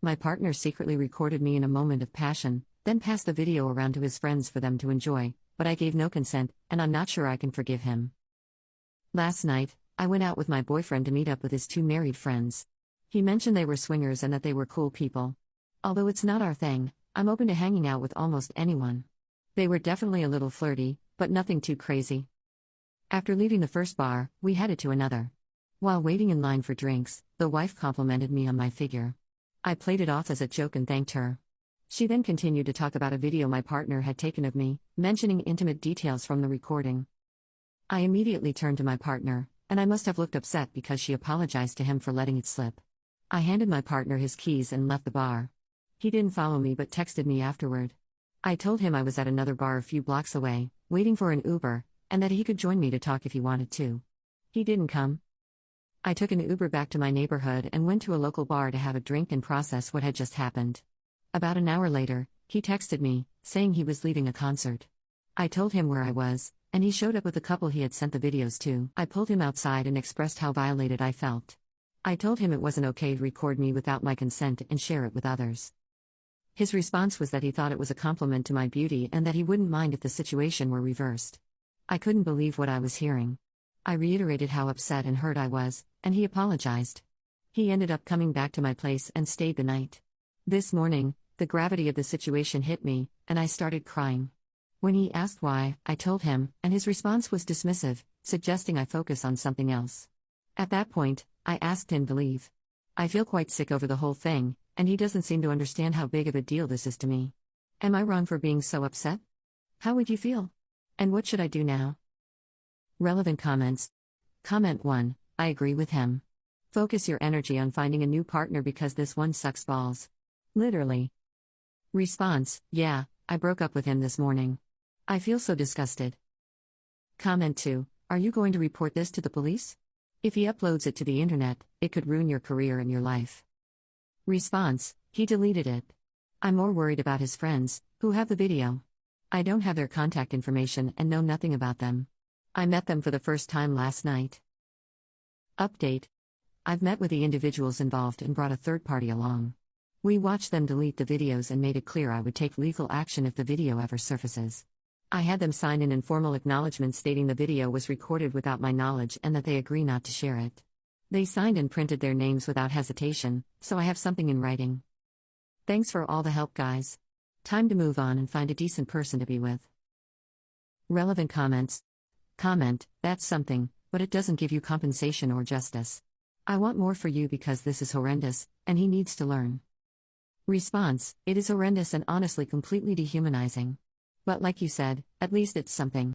My partner secretly recorded me in a moment of passion, then passed the video around to his friends for them to enjoy, but I gave no consent, and I'm not sure I can forgive him. Last night, I went out with my boyfriend to meet up with his two married friends. He mentioned they were swingers and that they were cool people. Although it's not our thing, I'm open to hanging out with almost anyone. They were definitely a little flirty, but nothing too crazy. After leaving the first bar, we headed to another. While waiting in line for drinks, the wife complimented me on my figure. I played it off as a joke and thanked her. She then continued to talk about a video my partner had taken of me, mentioning intimate details from the recording. I immediately turned to my partner, and I must have looked upset because she apologized to him for letting it slip. I handed my partner his keys and left the bar. He didn't follow me but texted me afterward. I told him I was at another bar a few blocks away, waiting for an Uber, and that he could join me to talk if he wanted to. He didn't come. I took an Uber back to my neighborhood and went to a local bar to have a drink and process what had just happened. About an hour later, he texted me, saying he was leaving a concert. I told him where I was, and he showed up with the couple he had sent the videos to. I pulled him outside and expressed how violated I felt. I told him it wasn't okay to record me without my consent and share it with others. His response was that he thought it was a compliment to my beauty and that he wouldn't mind if the situation were reversed. I couldn't believe what I was hearing. I reiterated how upset and hurt I was, and he apologized. He ended up coming back to my place and stayed the night. This morning, the gravity of the situation hit me, and I started crying. When he asked why, I told him, and his response was dismissive, suggesting I focus on something else. At that point, I asked him to leave. I feel quite sick over the whole thing, and he doesn't seem to understand how big of a deal this is to me. Am I wrong for being so upset? How would you feel? And what should I do now? Relevant comments. Comment 1, I agree with him. Focus your energy on finding a new partner because this one sucks balls. Literally. Response, yeah, I broke up with him this morning. I feel so disgusted. Comment 2, are you going to report this to the police? If he uploads it to the internet, it could ruin your career and your life. Response, he deleted it. I'm more worried about his friends, who have the video. I don't have their contact information and know nothing about them. I met them for the first time last night. Update. I've met with the individuals involved and brought a third party along. We watched them delete the videos and made it clear I would take legal action if the video ever surfaces. I had them sign an informal acknowledgement stating the video was recorded without my knowledge and that they agree not to share it. They signed and printed their names without hesitation, so I have something in writing. Thanks for all the help, guys. Time to move on and find a decent person to be with. Relevant comments. Comment, that's something, but it doesn't give you compensation or justice. I want more for you because this is horrendous, and he needs to learn. Response, it is horrendous and honestly completely dehumanizing. But like you said, at least it's something.